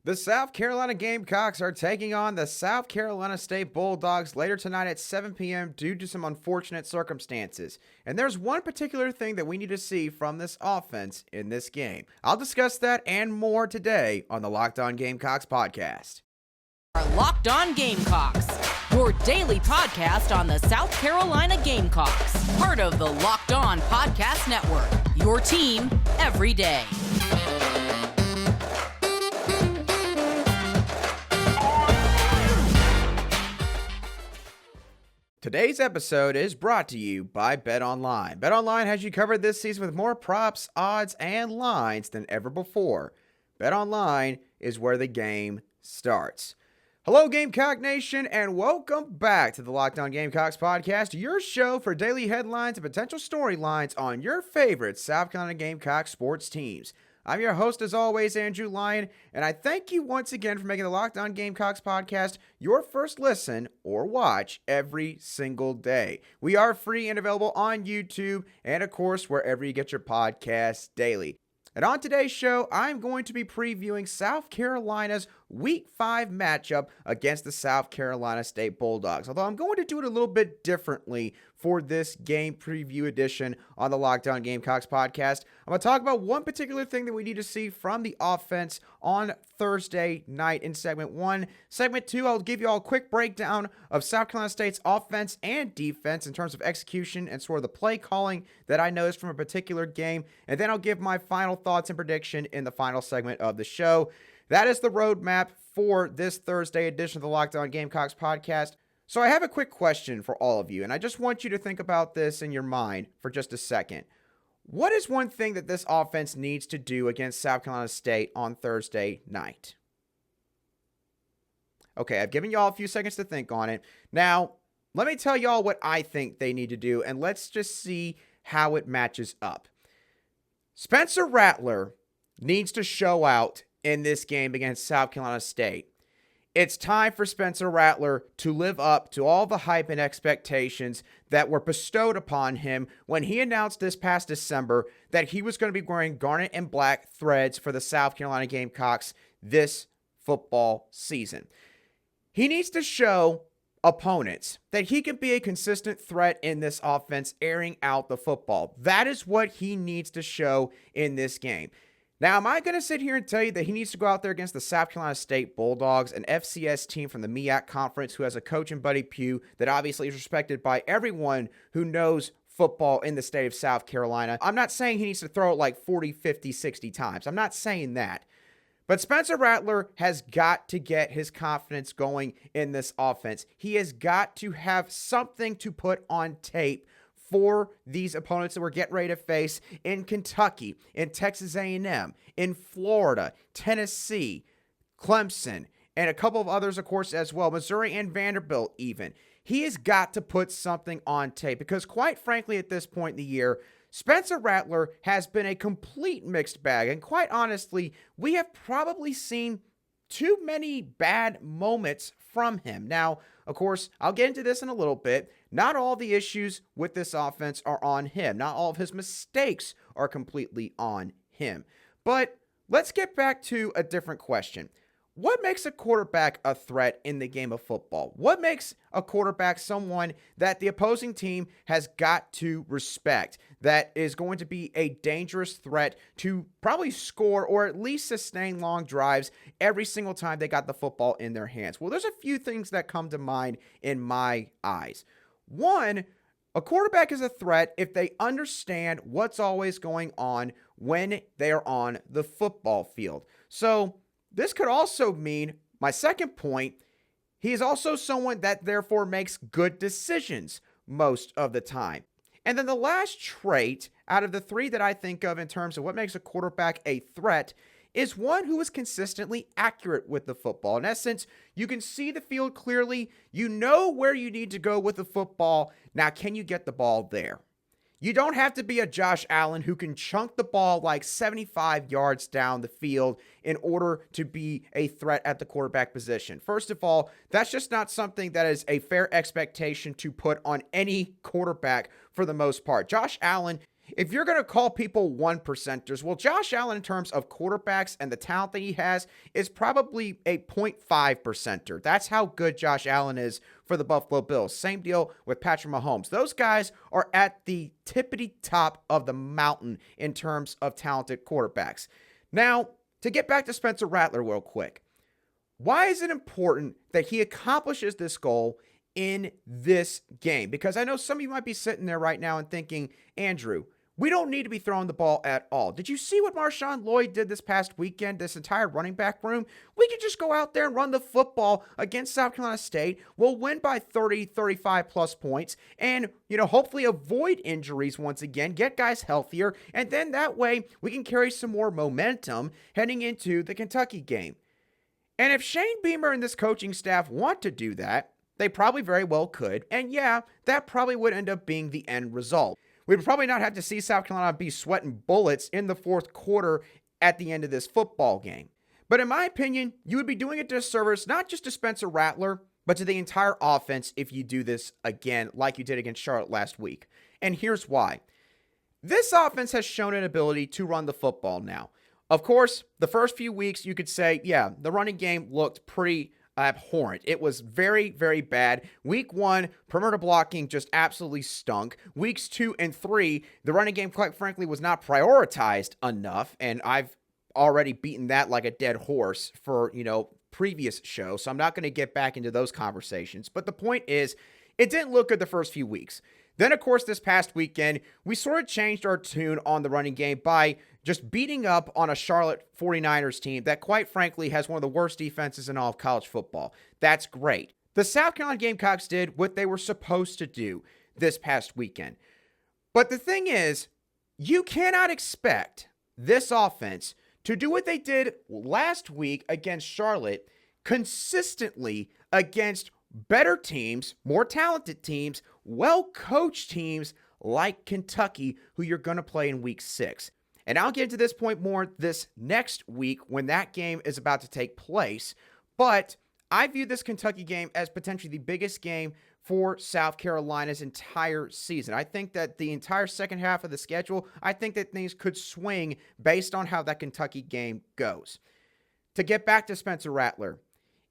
The South Carolina Gamecocks are taking on the South Carolina State Bulldogs later tonight at 7 p.m. due to some unfortunate circumstances. And there's one particular thing that we need to see from this offense in this game. I'll discuss that and more today on the Locked On Gamecocks podcast. Our Locked On Gamecocks, your daily podcast on the South Carolina Gamecocks, part of the Locked On Podcast Network, your team every day. Today's episode is brought to you by BetOnline. BetOnline has you covered this season with more props, odds, and lines than ever before. BetOnline is where the game starts. Hello, Gamecock Nation, and welcome back to the Locked On Gamecocks podcast, your show for daily headlines and potential storylines on your favorite South Carolina Gamecock sports teams. I'm your host, as always, Andrew Lyon, and I thank you once again for making the Locked On Gamecocks podcast your first listen or watch every single day. We are free and available on YouTube and, of course, wherever you get your podcasts daily. And on today's show, I'm going to be previewing South Carolina's Week 5 matchup against the South Carolina State Bulldogs. Although I'm going to do it a little bit differently for this game preview edition on the Locked On Gamecocks podcast. I'm going to talk about one particular thing that we need to see from the offense on Thursday night in Segment 1. Segment 2, I'll give you all a quick breakdown of South Carolina State's offense and defense in terms of execution and sort of the play calling that I noticed from a particular game. And then I'll give my final thoughts and prediction in the final segment of the show. That is the roadmap for this Thursday edition of the Locked On Gamecocks podcast. So I have a quick question for all of you, and I just want you to think about this in your mind for just a second. What is one thing that this offense needs to do against South Carolina State on Thursday night? Okay, I've given y'all a few seconds to think on it. Now, let me tell y'all what I think they need to do, and let's just see how it matches up. Spencer Rattler needs to show out in this game against South Carolina State. It's time for Spencer Rattler to live up to all the hype and expectations that were bestowed upon him when he announced this past December that he was going to be wearing garnet and black threads for the South Carolina Gamecocks this football season. He needs to show opponents that he can be a consistent threat in this offense, airing out the football. That is what he needs to show in this game. Now, am I going to sit here and tell you that he needs to go out there against the South Carolina State Bulldogs, an FCS team from the MEAC Conference who has a coach in Buddy Pugh that obviously is respected by everyone who knows football in the state of South Carolina? I'm not saying he needs to throw it like 40, 50, 60 times. I'm not saying that. But Spencer Rattler has got to get his confidence going in this offense. He has got to have something to put on tape for these opponents that we're getting ready to face in Kentucky, in Texas A&M, in Florida, Tennessee, Clemson, and a couple of others, of course, as well, Missouri and Vanderbilt even. He has got to put something on tape because, quite frankly, at this point in the year, Spencer Rattler has been a complete mixed bag. And quite honestly, we have probably seen too many bad moments from him. Now, of course, I'll get into this in a little bit. Not all the issues with this offense are on him. Not all of his mistakes are completely on him. But let's get back to a different question. What makes a quarterback a threat in the game of football? What makes a quarterback someone that the opposing team has got to respect, that is going to be a dangerous threat to probably score or at least sustain long drives every single time they got the football in their hands? Well, there's a few things that come to mind in my eyes. One, a quarterback is a threat if they understand what's always going on when they are on the football field. So this could also mean, my second point, he is also someone that therefore makes good decisions most of the time. And then the last trait out of the three that I think of in terms of what makes a quarterback a threat is one who is consistently accurate with the football. In essence, you can see the field clearly. You know where you need to go with the football. Now, can you get the ball there? You don't have to be a Josh Allen who can chunk the ball like 75 yards down the field in order to be a threat at the quarterback position. First of all, that's just not something that is a fair expectation to put on any quarterback for the most part. Josh Allen If you're going to call people 1%ers, well, Josh Allen, in terms of quarterbacks and the talent that he has, is probably a 0.5%er. That's how good Josh Allen is for the Buffalo Bills. Same deal with Patrick Mahomes. Those guys are at the tippity top of the mountain in terms of talented quarterbacks. Now, to get back to Spencer Rattler real quick, why is it important that he accomplishes this goal in this game? Because I know some of you might be sitting there right now and thinking, Andrew, we don't need to be throwing the ball at all. Did you see what Marshawn Lloyd did this past weekend, this entire running back room? We could just go out there and run the football against South Carolina State. We'll win by 30, 35 plus points and, hopefully avoid injuries once again, get guys healthier, and then that way we can carry some more momentum heading into the Kentucky game. And if Shane Beamer and this coaching staff want to do that, they probably very well could. And yeah, that probably would end up being the end result. We would probably not have to see South Carolina be sweating bullets in the fourth quarter at the end of this football game. But in my opinion, you would be doing a disservice not just to Spencer Rattler, but to the entire offense if you do this again like you did against Charlotte last week. And here's why. This offense has shown an ability to run the football now. Of course, the first few weeks you could say, yeah, the running game looked pretty abhorrent. It was very, very bad. Week 1, perimeter blocking just absolutely stunk. Weeks 2 and 3, the running game, quite frankly, was not prioritized enough, and I've already beaten that like a dead horse for, previous show, so I'm not going to get back into those conversations. But the point is, it didn't look good the first few weeks. Then, of course, this past weekend, we sort of changed our tune on the running game by just beating up on a Charlotte 49ers team that, quite frankly, has one of the worst defenses in all of college football. That's great. The South Carolina Gamecocks did what they were supposed to do this past weekend. But the thing is, you cannot expect this offense to do what they did last week against Charlotte consistently against better teams, more talented teams, well-coached teams like Kentucky, who you're going to play in week 6. And I'll get to this point more this next week when that game is about to take place. But I view this Kentucky game as potentially the biggest game for South Carolina's entire season. I think that the entire second half of the schedule, I think that things could swing based on how that Kentucky game goes. To get back to Spencer Rattler,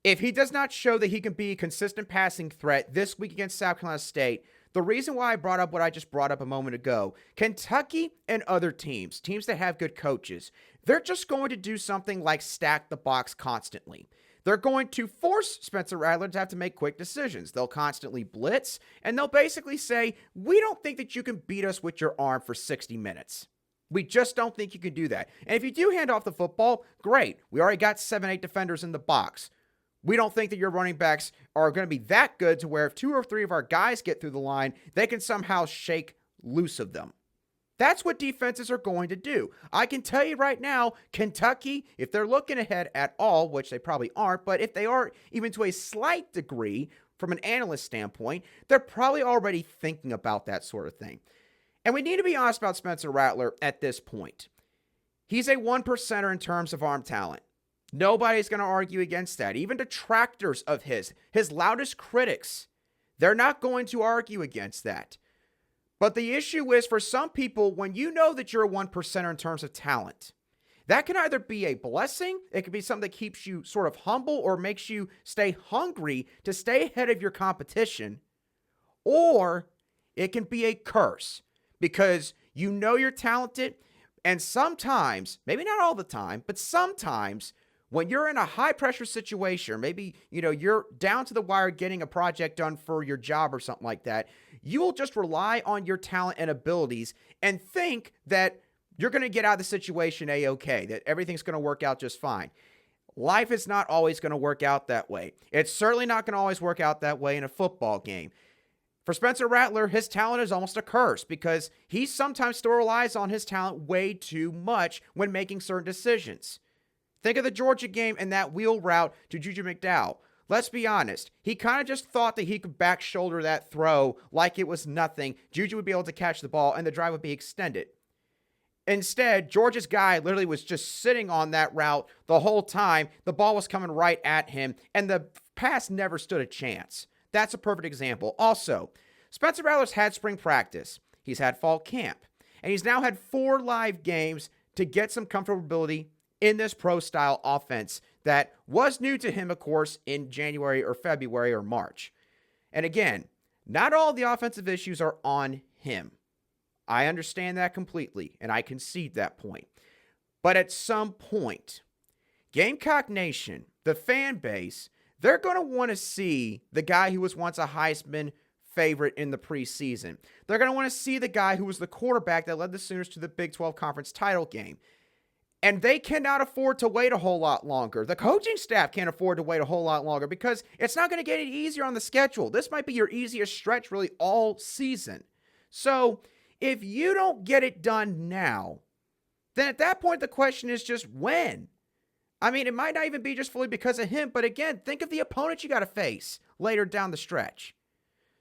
if he does not show that he can be a consistent passing threat this week against South Carolina State, the reason why I brought up what I just brought up a moment ago, Kentucky and other teams that have good coaches, they're just going to do something like stack the box constantly. They're going to force Spencer Rattler to have to make quick decisions. They'll constantly blitz, and they'll basically say, we don't think that you can beat us with your arm for 60 minutes. We just don't think you can do that. And if you do hand off the football, great. We already got 7-8 defenders in the box. We don't think that your running backs are going to be that good to where if 2 or 3 of our guys get through the line, they can somehow shake loose of them. That's what defenses are going to do. I can tell you right now, Kentucky, if they're looking ahead at all, which they probably aren't, but if they are even to a slight degree from an analyst standpoint, they're probably already thinking about that sort of thing. And we need to be honest about Spencer Rattler at this point. He's a 1%er in terms of arm talent. Nobody's going to argue against that. Even detractors of his loudest critics, they're not going to argue against that. But the issue is, for some people, when you know that you're a 1%er in terms of talent, that can either be a blessing, it can be something that keeps you sort of humble or makes you stay hungry to stay ahead of your competition, or it can be a curse because you know you're talented, and sometimes, maybe not all the time, but sometimes when you're in a high-pressure situation, maybe, you're down to the wire getting a project done for your job or something like that, you will just rely on your talent and abilities and think that you're going to get out of the situation A-okay, that everything's going to work out just fine. Life is not always going to work out that way. It's certainly not going to always work out that way in a football game. For Spencer Rattler, his talent is almost a curse because he sometimes still relies on his talent way too much when making certain decisions. Think of the Georgia game and that wheel route to Juju McDowell. Let's be honest. He kind of just thought that he could back shoulder that throw like it was nothing. Juju would be able to catch the ball and the drive would be extended. Instead, Georgia's guy literally was just sitting on that route the whole time. The ball was coming right at him and the pass never stood a chance. That's a perfect example. Also, Spencer Rattler's had spring practice. He's had fall camp. and he's now had 4 live games to get some comfortability in this pro-style offense that was new to him, of course, in January or February or March. And again, not all the offensive issues are on him. I understand that completely, and I concede that point. But at some point, Gamecock Nation, the fan base, they're going to want to see the guy who was once a Heisman favorite in the preseason. They're going to want to see the guy who was the quarterback that led the Sooners to the Big 12 Conference title game. And they cannot afford to wait a whole lot longer. The coaching staff can't afford to wait a whole lot longer because it's not going to get any easier on the schedule. This might be your easiest stretch really all season. So if you don't get it done now, then at that point the question is just when. I mean, it might not even be just fully because of him, but again, think of the opponent you got to face later down the stretch.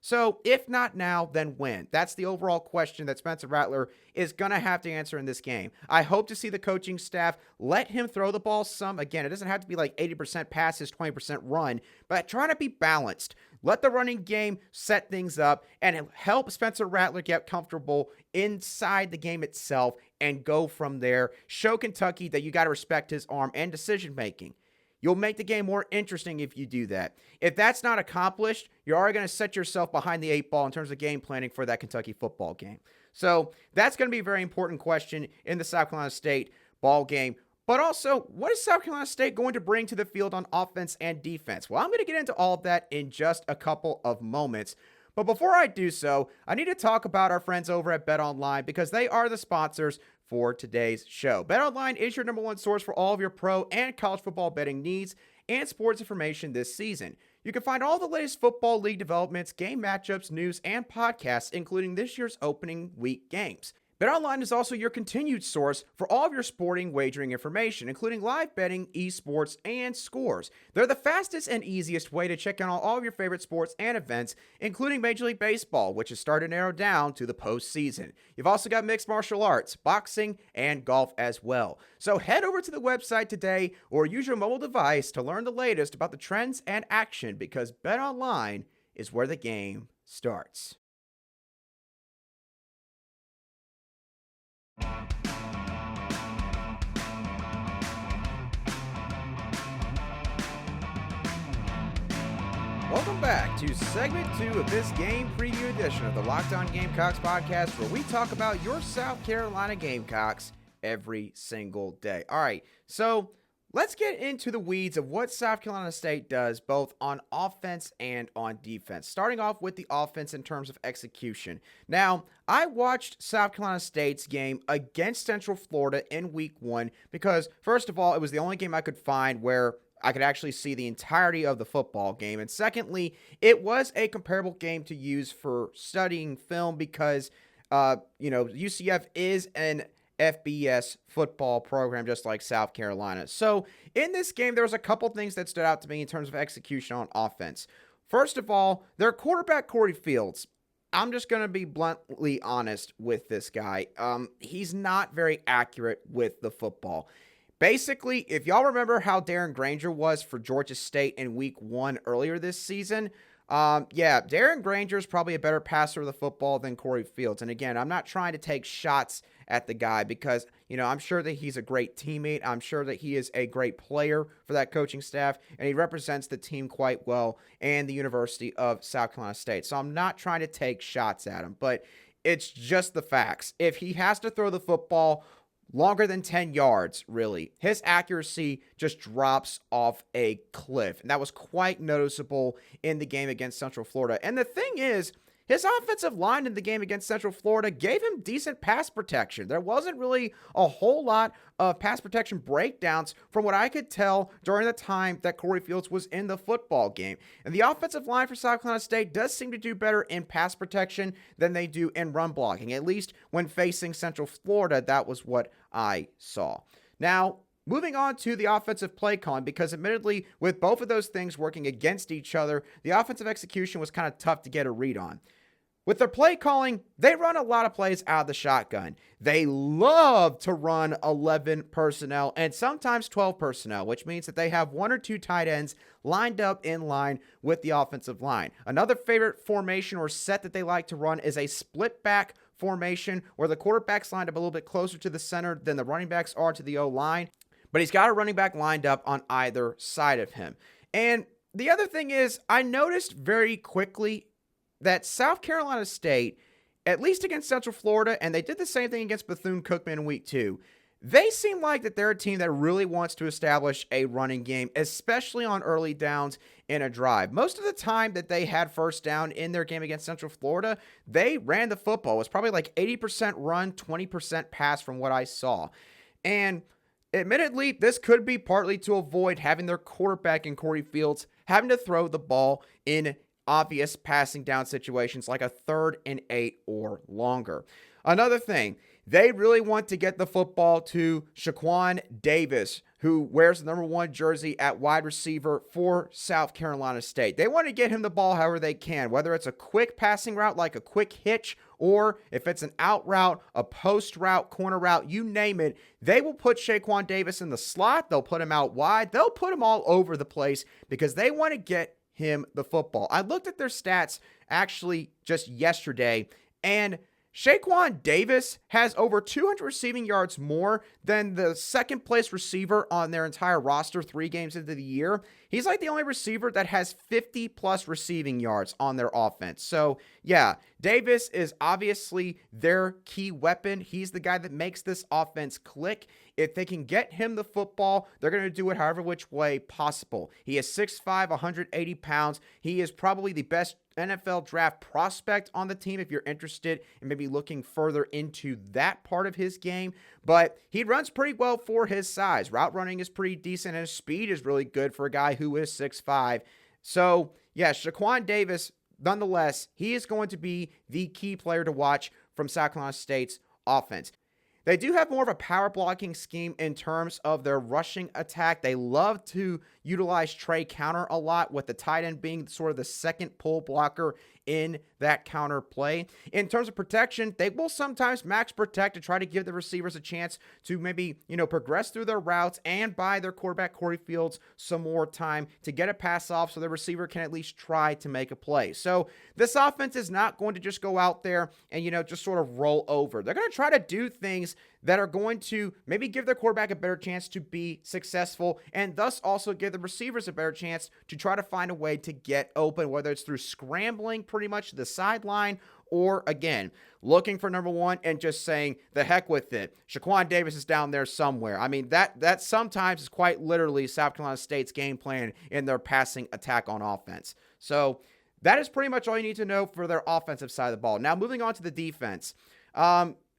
So if not now, then when? That's the overall question that Spencer Rattler is going to have to answer in this game. I hope to see the coaching staff let him throw the ball some. Again, it doesn't have to be like 80% passes, 20% run, but try to be balanced. Let the running game set things up and help Spencer Rattler get comfortable inside the game itself and go from there. Show Kentucky that you got to respect his arm and decision-making. You'll make the game more interesting if you do that. If that's not accomplished, you're already going to set yourself behind the 8 ball in terms of game planning for that Kentucky football game. So that's going to be a very important question in the South Carolina State ball game. But also, what is South Carolina State going to bring to the field on offense and defense? Well, I'm going to get into all of that in just a couple of moments. But before I do so, I need to talk about our friends over at BetOnline because they are the sponsors for today's show. BetOnline is your number one source for all of your pro and college football betting needs and sports information this season. You can find all the latest football league developments, game matchups, news, and podcasts, including this year's opening week games. BetOnline is also your continued source for all of your sporting wagering information, including live betting, esports, and scores. They're the fastest and easiest way to check out all of your favorite sports and events, including Major League Baseball, which is starting to narrow down to the postseason. You've also got mixed martial arts, boxing, and golf as well. So head over to the website today or use your mobile device to learn the latest about the trends and action because BetOnline is where the game starts. Welcome back to segment 2 of this game preview edition of the Locked On Gamecocks podcast, where we talk about your South Carolina Gamecocks every single day. All right, so let's get into the weeds of what South Carolina State does both on offense and on defense. Starting off with the offense in terms of execution. Now, I watched South Carolina State's game against Central Florida in week 1 because, first of all, it was the only game I could find where I could actually see the entirety of the football game. And secondly, it was a comparable game to use for studying film because, UCF is an FBS football program just like South Carolina. So in this game, there was a couple things that stood out to me in terms of execution on offense. First of all, their quarterback, Corey Fields. I'm just going to be bluntly honest with this guy. He's not very accurate with the football. Basically, if y'all remember how Darren Granger was for Georgia State in week 1 earlier this season, Darren Granger is probably a better passer of the football than Corey Fields. And again, I'm not trying to take shots at the guy because, I'm sure that he's a great teammate. I'm sure that he is a great player for that coaching staff, and he represents the team quite well and the University of South Carolina State. So I'm not trying to take shots at him, but it's just the facts. If he has to throw the football longer than 10 yards, really, his accuracy just drops off a cliff. And that was quite noticeable in the game against Central Florida. And the thing is, his offensive line in the game against Central Florida gave him decent pass protection. There wasn't really a whole lot of pass protection breakdowns from what I could tell during the time that Corey Fields was in the football game. And the offensive line for South Carolina State does seem to do better in pass protection than they do in run blocking. At least when facing Central Florida, that was what I saw. Now, moving on to the offensive play calling, because admittedly, with both of those things working against each other, the offensive execution was kind of tough to get a read on. With their play calling, they run a lot of plays out of the shotgun. They love to run 11 personnel and sometimes 12 personnel, which means that they have 1 or 2 tight ends lined up in line with the offensive line. Another favorite formation or set that they like to run is a split back formation where the quarterback's lined up a little bit closer to the center than the running backs are to the O-line. But he's got a running back lined up on either side of him. And the other thing is, I noticed very quickly that South Carolina State, at least against Central Florida, and they did the same thing against Bethune-Cookman in week 2, they seem like that they're a team that really wants to establish a running game, especially on early downs in a drive. Most of the time that they had first down in their game against Central Florida, they ran the football. It was probably like 80% run, 20% pass from what I saw. And admittedly, this could be partly to avoid having their quarterback in Corey Fields having to throw the ball in obvious passing down situations like a 3rd and 8 or longer. Another thing, they really want to get the football to Shaquan Davis, who wears the number 1 jersey at wide receiver for South Carolina State. They want to get him the ball however they can, whether it's a quick passing route like a quick hitch, or if it's an out route, a post route, corner route, you name it. They will put Shaquan Davis in the slot. They'll put him out wide. They'll put him all over the place because they want to get him the football. I looked at their stats actually just yesterday, and Shaquan Davis has over 200 receiving yards more than the second place receiver on their entire roster 3 games into the year. He's like the only receiver that has 50 plus receiving yards on their offense. So yeah, Davis is obviously their key weapon. He's the guy that makes this offense click. If they can get him the football, they're going to do it however which way possible. He is 6'5", 180 pounds. He is probably the best NFL draft prospect on the team if you're interested in maybe looking further into that part of his game. But he runs pretty well for his size. Route running is pretty decent, and his speed is really good for a guy who is 6'5". So yeah, Shaquan Davis, nonetheless, he is going to be the key player to watch from South Carolina State's offense. They do have more of a power blocking scheme in terms of their rushing attack. They love to utilize Trey counter a lot, with the tight end being sort of the second pull blocker in that counter play. In terms of protection, they will sometimes max protect to try to give the receivers a chance to maybe, progress through their routes and buy their quarterback Corey Fields some more time to get a pass off so the receiver can at least try to make a play. So this offense is not going to just go out there and, just sort of roll over. They're going to try to do things that are going to maybe give their quarterback a better chance to be successful, and thus also give the receivers a better chance to try to find a way to get open, whether it's through scrambling pretty much to the sideline, or again, looking for number 1 and just saying, the heck with it. Shaquan Davis is down there somewhere. I mean, that sometimes is quite literally South Carolina State's game plan in their passing attack on offense. So that is pretty much all you need to know for their offensive side of the ball. Now, moving on to the defense.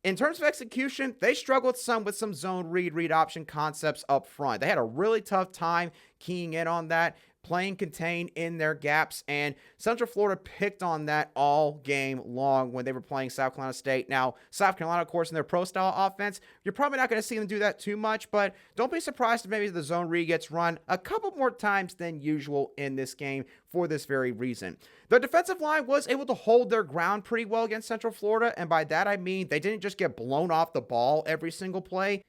In terms of execution, they struggled some with some zone read option concepts up front. They had a really tough time keying in on that, playing contain in their gaps, and Central Florida picked on that all game long when they were playing South Carolina State. Now, South Carolina, of course, in their pro-style offense, you're probably not going to see them do that too much, but don't be surprised if maybe the zone read gets run a couple more times than usual in this game for this very reason. The defensive line was able to hold their ground pretty well against Central Florida, and by that I mean they didn't just get blown off the ball every single play,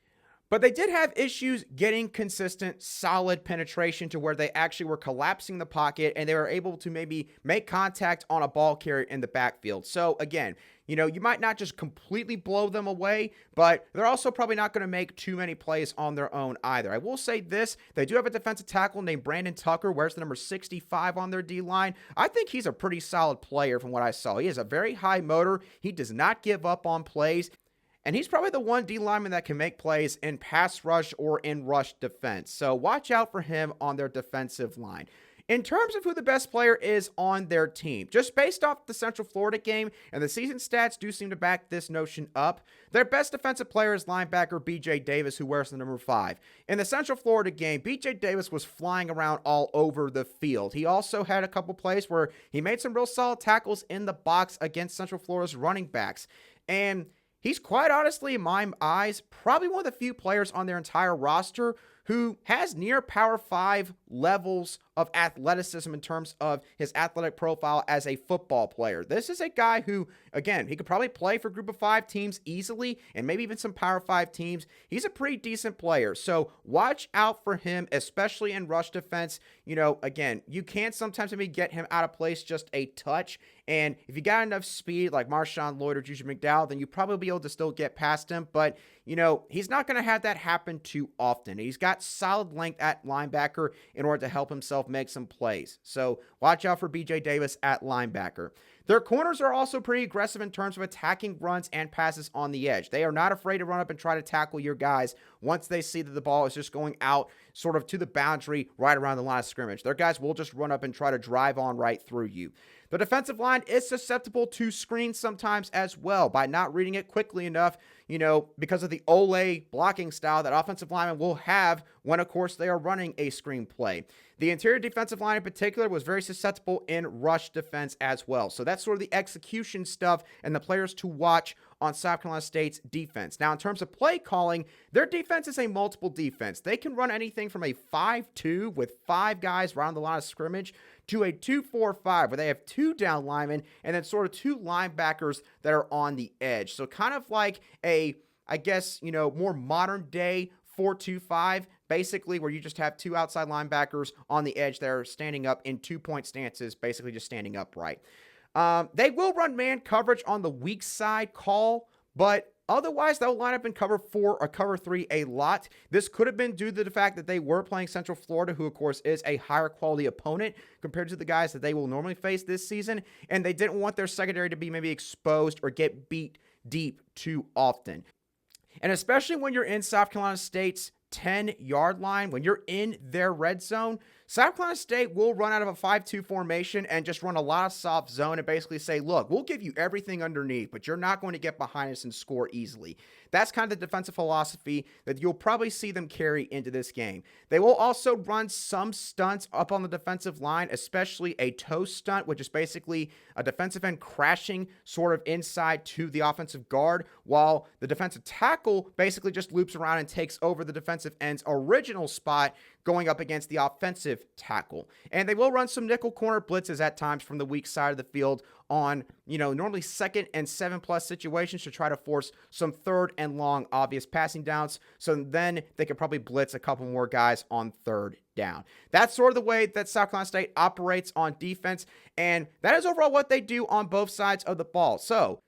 but they did have issues getting consistent, solid penetration to where they actually were collapsing the pocket and they were able to maybe make contact on a ball carrier in the backfield. So again, you might not just completely blow them away, but they're also probably not going to make too many plays on their own either. I will say this, they do have a defensive tackle named Brandon Tucker, wears the number 65 on their D-line. I think he's a pretty solid player from what I saw. He has a very high motor. He does not give up on plays. And he's probably the one D lineman that can make plays in pass rush or in rush defense. So watch out for him on their defensive line. In terms of who the best player is on their team, just based off the Central Florida game, and the season stats do seem to back this notion up, their best defensive player is linebacker B.J. Davis, who wears the number 5. In the Central Florida game, B.J. Davis was flying around all over the field. He also had a couple plays where he made some real solid tackles in the box against Central Florida's running backs. And he's quite honestly, in my eyes, probably one of the few players on their entire roster who has near Power 5 levels of athleticism in terms of his athletic profile as a football player. This is a guy who, again, he could probably play for Group of 5 teams easily and maybe even some Power 5 teams. He's a pretty decent player, so watch out for him, especially in rush defense. Again, you can sometimes maybe get him out of place just a touch, And if you got enough speed like Marshawn Lloyd or Juju McDowell, then you probably be able to still get past him. But, he's not going to have that happen too often. He's got solid length at linebacker in order to help himself make some plays. So watch out for BJ Davis at linebacker. Their corners are also pretty aggressive in terms of attacking runs and passes on the edge. They are not afraid to run up and try to tackle your guys once they see that the ball is just going out sort of to the boundary right around the line of scrimmage. Their guys will just run up and try to drive on right through you. The defensive line is susceptible to screens sometimes as well by not reading it quickly enough, because of the Ole blocking style that offensive linemen will have when, of course, they are running a screen play. The interior defensive line in particular was very susceptible in rush defense as well. So that's sort of the execution stuff and the players to watch on South Carolina State's defense. Now, in terms of play calling, their defense is a multiple defense. They can run anything from a 5-2 with 5 guys around the line of scrimmage to a 2-4-5 where they have 2 down linemen and then sort of 2 linebackers that are on the edge. So kind of like a, more modern day 4-2-5, basically, where you just have 2 outside linebackers on the edge that are standing up in 2-point stances, basically just standing upright. They will run man coverage on the weak side call, but otherwise, they'll line up in cover 4 or cover 3 a lot. This could have been due to the fact that they were playing Central Florida, who, of course, is a higher quality opponent compared to the guys that they will normally face this season, and they didn't want their secondary to be maybe exposed or get beat deep too often. And especially when you're in South Carolina State's 10-yard line, when you're in their red zone, South Carolina State will run out of a 5-2 formation and just run a lot of soft zone and basically say, look, we'll give you everything underneath, but you're not going to get behind us and score easily. That's kind of the defensive philosophy that you'll probably see them carry into this game. They will also run some stunts up on the defensive line, especially a toe stunt, which is basically a defensive end crashing sort of inside to the offensive guard, while the defensive tackle basically just loops around and takes over the defensive end's original spot going up against the offensive tackle. And they will run some nickel corner blitzes at times from the weak side of the field on, normally 2nd and 7+ situations to try to force some 3rd and long obvious passing downs. So then they could probably blitz a couple more guys on 3rd down. That's sort of the way that South Carolina State operates on defense. And that is overall what they do on both sides of the ball. So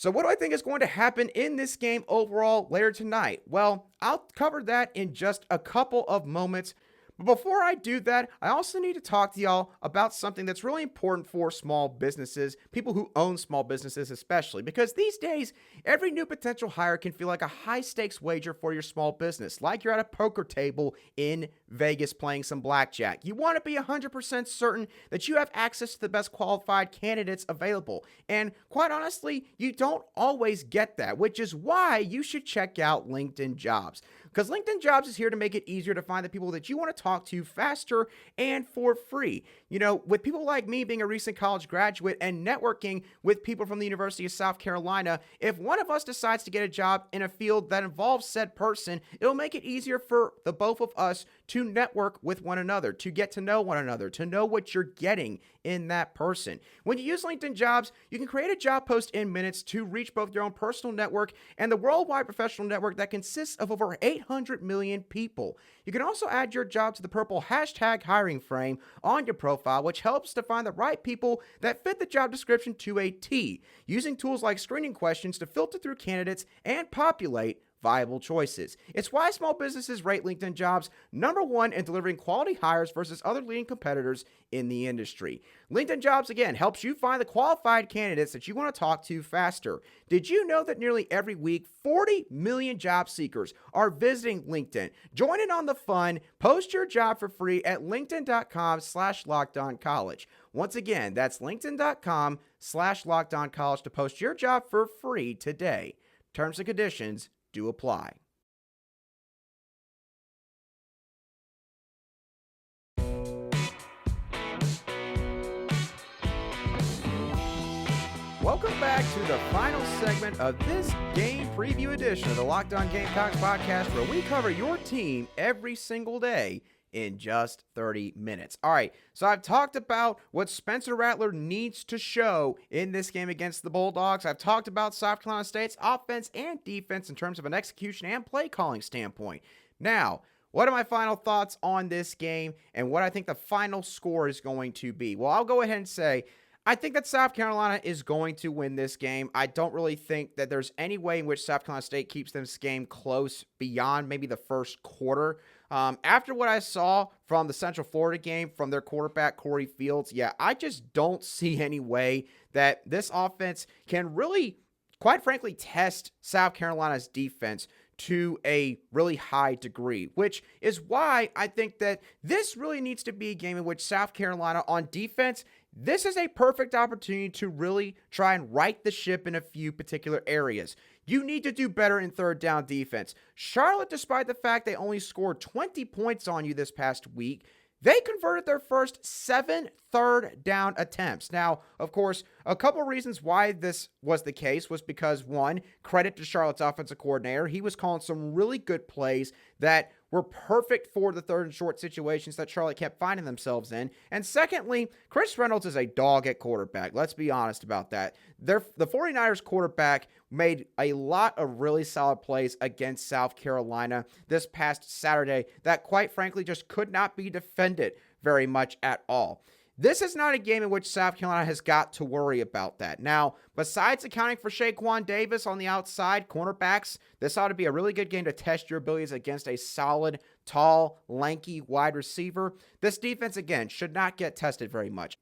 what do I think is going to happen in this game overall later tonight? Well, I'll cover that in just a couple of moments. But before I do that, I also need to talk to y'all about something that's really important for small businesses, people who own small businesses especially, because these days, every new potential hire can feel like a high-stakes wager for your small business, like you're at a poker table in Vegas playing some blackjack. You want to be 100% certain that you have access to the best qualified candidates available, and quite honestly, you don't always get that, which is why you should check out LinkedIn Jobs. Because LinkedIn Jobs is here to make it easier to find the people that you want to talk to faster and for free. With people like me being a recent college graduate and networking with people from the University of South Carolina, if one of us decides to get a job in a field that involves said person, it'll make it easier for the both of us to network with one another, to get to know one another, to know what you're getting in that person. When you use LinkedIn Jobs, you can create a job post in minutes to reach both your own personal network and the worldwide professional network that consists of over 800 million people. You can also add your job to the purple hashtag hiring frame on your profile, which helps to find the right people that fit the job description to a T, using tools like screening questions to filter through candidates and populate viable choices. It's why small businesses rate LinkedIn Jobs #1 in delivering quality hires versus other leading competitors in the industry. LinkedIn Jobs, again, helps you find the qualified candidates that you want to talk to faster. Did you know that nearly every week, 40 million job seekers are visiting LinkedIn? Join in on the fun. Post your job for free at linkedin.com/lockedoncollege. Once again, that's linkedin.com/lockedoncollege to post your job for free today. Terms and conditions do apply. Welcome back to the final segment of this game preview edition of the Locked On Gamecocks podcast, where we cover your team every single day in just 30 minutes. All right, so I've talked about what Spencer Rattler needs to show in this game against the Bulldogs. I've talked about South Carolina State's offense and defense in terms of an execution and play calling standpoint. Now, what are my final thoughts on this game and what I think the final score is going to be? Well, I'll go ahead and say I think that South Carolina is going to win this game. I don't really think that there's any way in which South Carolina State keeps this game close beyond maybe the first quarter. After what I saw from the Central Florida game from their quarterback, Corey Fields, yeah, I just don't see any way that this offense can really, quite frankly, test South Carolina's defense to a really high degree, which is why I think that this really needs to be a game in which South Carolina on defense, this is a perfect opportunity to really try and right the ship in a few particular areas. You need to do better in third down defense. Charlotte, despite the fact they only scored 20 points on you this past week, they converted their first 7 third down attempts. Now, of course, a couple reasons why this was the case was because, one, credit to Charlotte's offensive coordinator. He was calling some really good plays that were perfect for the third and short situations that Charlotte kept finding themselves in. And secondly, Chris Reynolds is a dog at quarterback. Let's be honest about that. The 49ers quarterback made a lot of really solid plays against South Carolina this past Saturday that, quite frankly, just could not be defended very much at all. This is not a game in which South Carolina has got to worry about that. Now, besides accounting for Shaquan Davis on the outside, cornerbacks, this ought to be a really good game to test your abilities against a solid, tall, lanky wide receiver. This defense, again, should not get tested very much.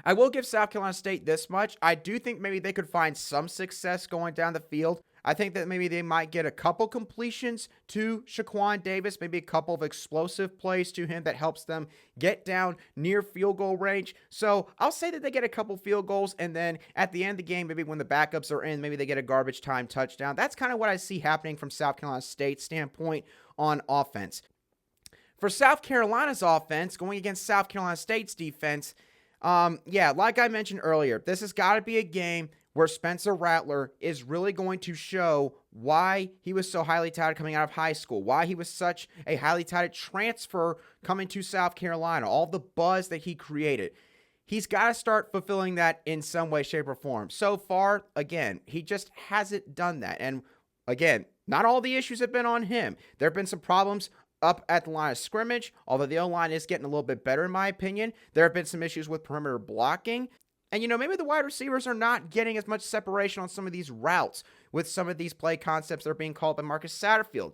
I will give South Carolina State this much. I do think maybe they could find some success going down the field. I think that maybe they might get a couple completions to Shaquan Davis, maybe a couple of explosive plays to him that helps them get down near field goal range. So I'll say that they get a couple field goals, and then at the end of the game, maybe when the backups are in, maybe they get a garbage time touchdown. That's kind of what I see happening from South Carolina State's standpoint on offense. For South Carolina's offense, going against South Carolina State's defense, like I mentioned earlier, this has got to be a game where Spencer Rattler is really going to show why he was so highly touted coming out of high school, why he was such a highly touted transfer coming to South Carolina, all the buzz that he created. He's got to start fulfilling that in some way, shape, or form. So far, again, he just hasn't done that. And again, not all the issues have been on him. There have been some problems up at the line of scrimmage, although the O-line is getting a little bit better in my opinion. There have been some issues with perimeter blocking. And, maybe the wide receivers are not getting as much separation on some of these routes with some of these play concepts that are being called by Marcus Satterfield.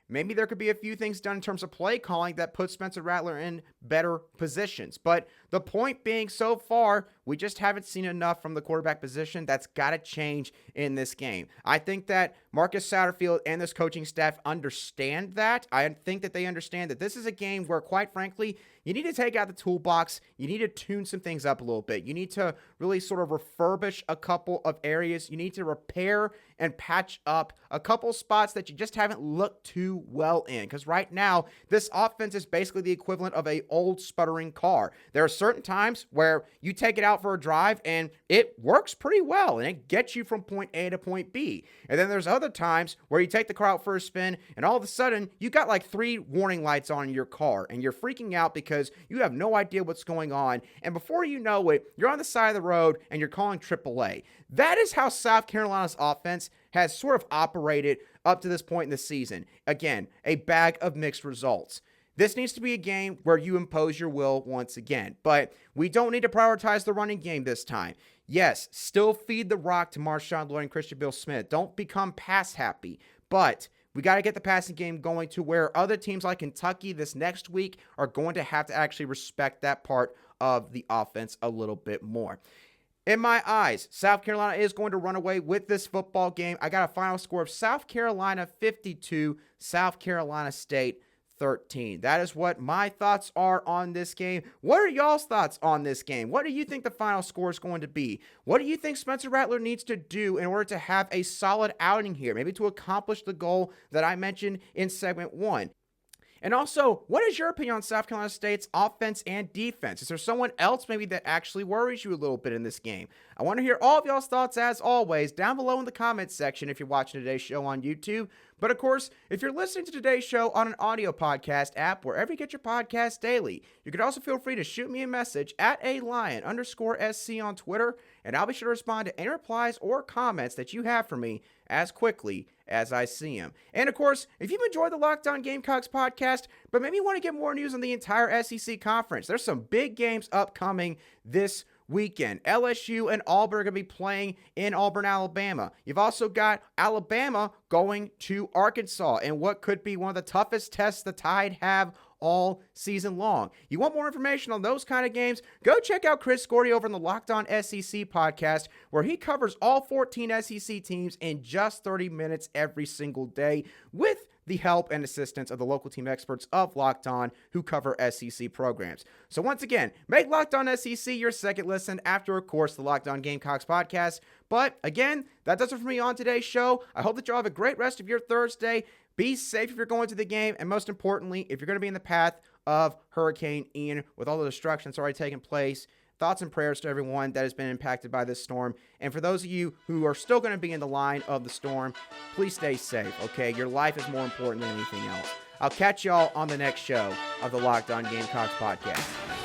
Maybe there could be a few things done in terms of play calling that put Spencer Rattler in better positions. But the point being, so far, we just haven't seen enough from the quarterback position. That's got to change in this game. I think that Marcus Satterfield and this coaching staff understand that. I think that they understand that this is a game where, quite frankly, you need to take out the toolbox. You need to tune some things up a little bit. You need to really sort of refurbish a couple of areas. You need to repair and patch up a couple spots that you just haven't looked too well in. Because right now, this offense is basically the equivalent of an old sputtering car. There are certain times where you take it out for a drive and it works pretty well and it gets you from point A to point B. And then there's other times where you take the car out for a spin and all of a sudden you got like 3 warning lights on in your car and you're freaking out because you have no idea what's going on. And before you know it, you're on the side of the road and you're calling AAA. That is how South Carolina's offense has sort of operated up to this point in the season. Again, a bag of mixed results. This needs to be a game where you impose your will once again, but we don't need to prioritize the running game this time. Yes, still feed the rock to Marshawn Lloyd and Christian Bill Smith. Don't become pass happy, but we got to get the passing game going to where other teams like Kentucky this next week are going to have to actually respect that part of the offense a little bit more. In my eyes, South Carolina is going to run away with this football game. I got a final score of South Carolina 52, South Carolina State 13. That is what my thoughts are on this game. What are y'all's thoughts on this game? What do you think the final score is going to be? What do you think Spencer Rattler needs to do in order to have a solid outing here, maybe to accomplish the goal that I mentioned in segment 1? And also, what is your opinion on South Carolina State's offense and defense? Is there someone else maybe that actually worries you a little bit in this game? I want to hear all of y'all's thoughts, as always, down below in the comments section if you're watching today's show on YouTube. But of course, if you're listening to today's show on an audio podcast app, wherever you get your podcasts daily, you could also feel free to shoot me a message at @lion_SC on Twitter, and I'll be sure to respond to any replies or comments that you have for me as quickly as I see them. And of course, if you've enjoyed the Locked On Gamecocks podcast, but maybe you want to get more news on the entire SEC conference, there's some big games upcoming this weekend. LSU and Auburn are going to be playing in Auburn, Alabama. You've also got Alabama going to Arkansas in what could be one of the toughest tests the Tide have all season long. You want more information on those kind of games? Go check out Chris Gordy over in the Locked On SEC podcast, where he covers all 14 SEC teams in just 30 minutes every single day with the help and assistance of the local team experts of Locked On who cover SEC programs. So once again, make Locked On SEC your second listen after, of course, the Locked On Gamecocks podcast. But again, that does it for me on today's show. I hope that y'all have a great rest of your Thursday. Be safe if you're going to the game, and most importantly, if you're going to be in the path of Hurricane Ian with all the destruction that's already taken place, thoughts and prayers to everyone that has been impacted by this storm. And for those of you who are still going to be in the line of the storm, please stay safe, okay? Your life is more important than anything else. I'll catch y'all on the next show of the Locked On Gamecocks podcast.